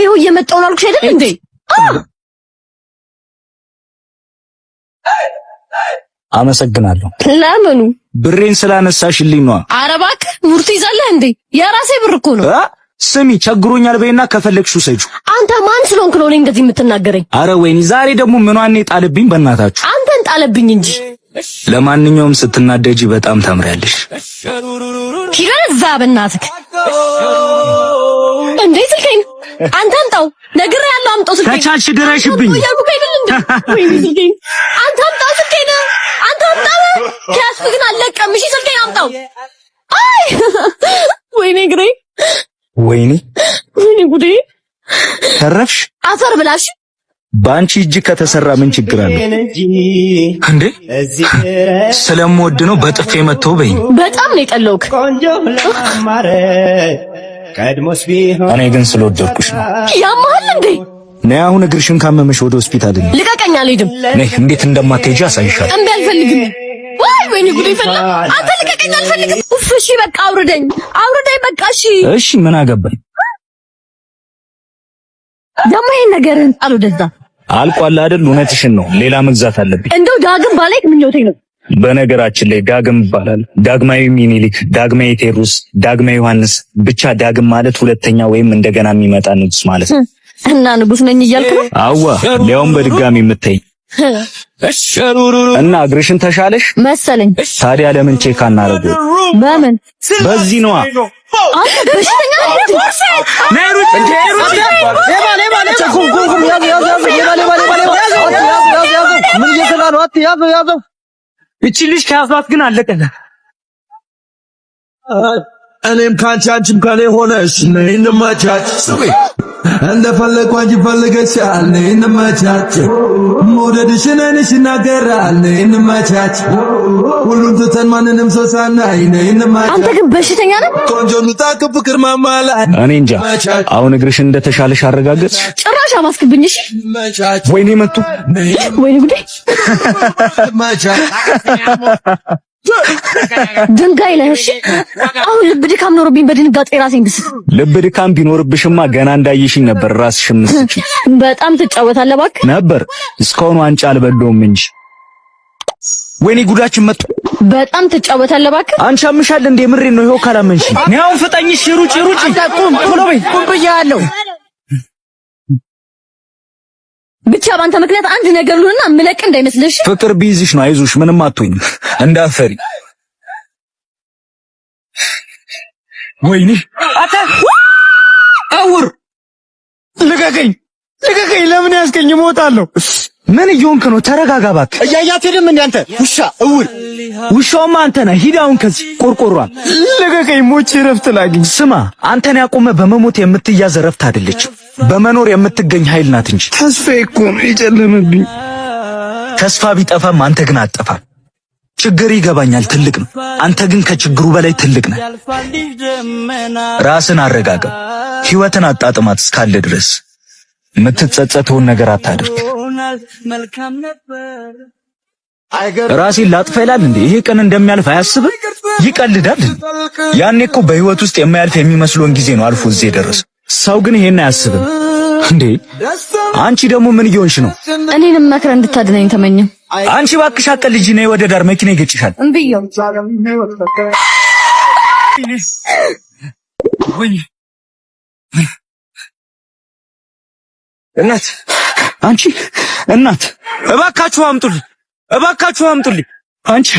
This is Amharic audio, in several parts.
ይኸው እየመጣሁ ነው አልኩሽ አይደል እንዴ? አመሰግናለሁ። ለምኑ? ብሬን ስላነሳሽልኝ ነው። ኧረ እባክህ ሙርት ይዛለህ እንዴ? የራሴ ብር እኮ ነው። ስሚ ቸግሮኛል በይና ከፈለግሽው ሰጪው። አንተ ማን ስለሆንክ ነው እንደዚህ የምትናገረኝ? አረ ወይኔ ዛሬ ደግሞ ምኗን ጣለብኝ በእናታችሁ። አንተን ጣለብኝ እንጂ። ለማንኛውም ስትናደጂ በጣም ታምሪያለሽ። ይረዛ በእናትህ እንዴ ስልኬን አንተ አምጣው። ነግሬሃለሁ አምጣው ስልኬን። ከቻልሽ ድረሽብኝ። ወይኔ ስልኬን አንተ አምጣው ስልኬን አንተ አምጣው። ከያዝኩ ግን አልለቀም። እሺ ስልኬን አምጣው። አይ ወይኔ ግሬ ወይኔ ጉዴ ተረፍሽ። አፈር ብላሽ። ባንቺ እጅ ከተሰራ ምን ችግር አለ እንዴ? ስለምወድ ነው በጥፌ መተው በይኝ። በጣም ነው የጠለውክ። እኔ ግን ስለወደድኩሽ ነው። ያማል እንዴ? ነይ አሁን እግርሽን ካመመሽ ወደ ሆስፒታል እንሂድ። ልቀቀኝ። አልሄድም። ነይ እንዴት እንደማትሄጂ አሳይሻለሁ። እምቢ አልፈልግም። ወይኔ ጉዴ ፈላ። አንተ ልቀቀኝ። አልፈልግም። ኡፍ እሺ በቃ አውርደኝ በቃ እሺ። እሺ ምን አገባኝ። ደግሞ ይሄን ነገርን ጣል ወደዛ። አልቋል አይደል? እውነትሽን ነው። ሌላ መግዛት አለብኝ። እንደው ዳግም ባሌክ ምኞቴ ነው። በነገራችን ላይ ዳግም ይባላል። ዳግማዊ ሚኒሊክ፣ ዳግማዊ ቴዎድሮስ፣ ዳግማዊ ዮሐንስ ብቻ ዳግም ማለት ሁለተኛ ወይም እንደገና የሚመጣ ንጉስ ማለት ነው። እና ንጉስ ነኝ እያልክ ነው? አዋ ሊያውም በድጋሚ የምትይ እና እግርሽን ተሻለሽ መሰለኝ። ታዲያ ለምን ቼክ አናረገው? በምን በዚህ ነዋ። አንተ በሽተኛ ነህ። እቺ ልጅ ከያዟት ግን አለቀለ። እኔም ካንቺ አንቺም ከኔ ሆነሽ ነይ እንመቻች። እንደፈለኩ አንቺ ፈልገሻል ነይ እንመቻች። መውደድሽን አይንሽ ይናገራል ነይ እንመቻች። ሁሉን ትተን ማንንም ሰው ሳናይ ነይ እንመቻች። አንተ ግን በሽተኛ ነህ። ቆንጆ ልታክ ፍቅር ማማላት እኔ እንጃ። አሁን እግርሽን እንደተሻለሽ አረጋገጥሽ? ጭራሽ አማስክብኝ። እሺ ወይኔ መጡ። ወይኔ ጉዴ ድንጋይ ላይ እሺ። አሁን ልብ ድካም ኖርብኝ በድንጋጤ ራሴን ብስት። ልብ ድካም ቢኖርብሽማ ገና እንዳየሽኝ ነበር ራስሽን ምስጪ። በጣም ትጫወታለህ እባክህ። ነበር እስካሁን ዋንጫ አልበላሁም እንጂ። ወይኔ ጉዳችን መጡ። በጣም ትጫወታለህ እባክህ። አንቺ አምሻል እንዴ? ምሬን ነው። ይኸው ካላመንሽ ነው አሁን ፍጠኝሽ። ሩጪ ቶሎ በይ። ቁም ብያለሁ። ብቻ ባንተ ምክንያት አንድ ነገር ልሁንና ምለቅ እንዳይመስልሽ። ፍቅር ቢይዝሽ ነው። አይዞሽ ምንም አትሆኝም እንዳፈሪ። ወይኔ አታ አውር ልቀቀኝ። ለምን ያስገኝ? እሞታለሁ። ምን እየሆንክ ነው? ተረጋጋ እባክህ። እያያት ሄደም እንደ አንተ ውሻ እውር። ውሻውማ አንተ ነህ። ሂድ አሁን ከዚህ ቆርቆሯል። ልቀቀኝ። ሞቼ ረፍት ላግኝ። ስማ አንተን ያቆመ በመሞት የምትያዝ ረፍት አይደለችም፣ በመኖር የምትገኝ ኃይል ናት እንጂ። ተስፋ እኮ ነው የጨለመብኝ። ተስፋ ቢጠፋም አንተ ግን አጠፋም። ችግር ይገባኛል፣ ትልቅ ነው። አንተ ግን ከችግሩ በላይ ትልቅ ነህ። ራስን አረጋጋ። ህይወትን አጣጥማት እስካለ ድረስ የምትጸጸተውን ነገር አታድርግ። ራሴን ላጥፋ ይላል እንዴ? ይሄ ቀን እንደሚያልፍ አያስብም? ይቀልዳል። ያኔ እኮ በህይወት ውስጥ የማያልፍ የሚመስለውን ጊዜ ነው አልፎ እዚህ የደረሰው። ሰው ግን ይሄን አያስብም እንዴ? አንቺ ደግሞ ምን እየሆንሽ ነው? እኔንም መክረህ እንድታድነኝ ተመኘው። አንቺ እባክሽ አቀልጂ። ነይ ወደ ዳር፣ መኪና ይገጭሻል። እምብየው እናት፣ አንቺ እናት፣ እባካችሁ አምጡልኝ። አንቺ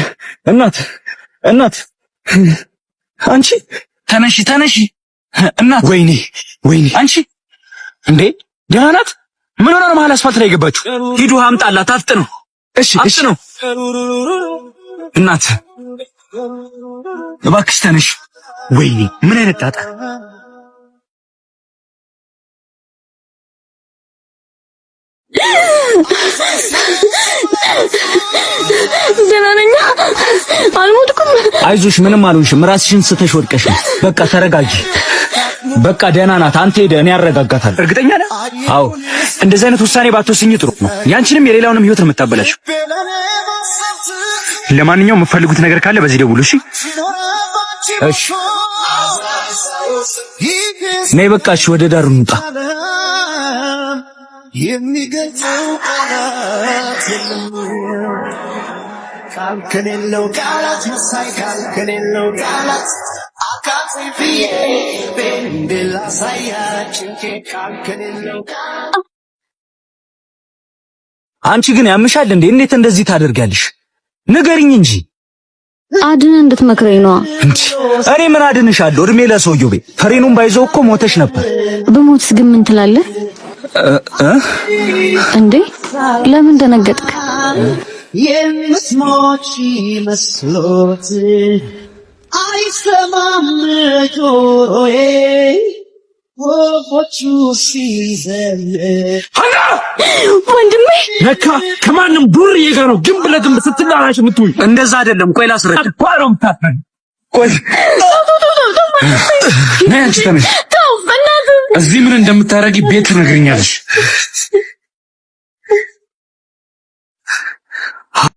እናት፣ አንቺ ተነሺ እናት። ወይኔ አንቺ እንዴ ደህና ናት? ምን ሆነ ነው መሀል አስፋልት ላይ የገባችሁ? ሂዱ አምጣላት። አፍጥነው። እሺ ነው። እናት እባክሽ ተነሽ። ወይኔ ምን አይነት ጣጣ! ደህና ነኝ፣ አልሞትኩም። አይዞሽ ምንም አልሆንሽም። ራስሽን ስተሽ ወድቀሽ ነው። በቃ ተረጋጊ። በቃ ደህና ናት። አንተ ሄደህ እኔ አረጋጋታለሁ። እርግጠኛ ነህ? አዎ። እንደዚህ አይነት ውሳኔ ባትወስኝ ጥሩ ነው። ያንቺንም የሌላውንም ህይወት ነው የምታበላሽው። ለማንኛውም የምትፈልጉት ነገር ካለ በዚህ ደውሉ። እሺ። ነይ በቃ እሺ፣ ወደ ዳር እንውጣ። የሚገልጸው ቃላት የለም ቃል ከሌለው ቃላት መሳይ ቃል ከሌለው ቃላት አካፊ ብዬ ቤንድላ ሳያችን ቃል ከሌለው አንቺ ግን ያምሻል እንዴ? እንዴት እንደዚህ ታደርጋለሽ? ንገሪኝ እንጂ አድነ እንድትመክረኝ ነው እንዴ? እኔ ምን አድንሻለሁ? እድሜ ለሰውየው ቤ ፈሬኑን ባይዘው እኮ ሞተሽ ነበር። በሞትስ ግን ምን ትላለህ እንዴ? ለምን ደነገጥክ? የምስሞች መስሎት አይሰማም ጆሮዬ ወፎቹ ሲዘል ወንድሜ ለካ ከማንም ዱርዬ ጋር ነው ግን ብለህ ዝም ስትላላሽ የምትውይ። እንደዛ አይደለም። ቆይ ላስረዳ። አባሮም ታፈን ቆይ ነይ አንቺ ተነሽ። ተው በእናትህ። እዚህ ምን እንደምታረጊ ቤት ትነግሪኛለሽ።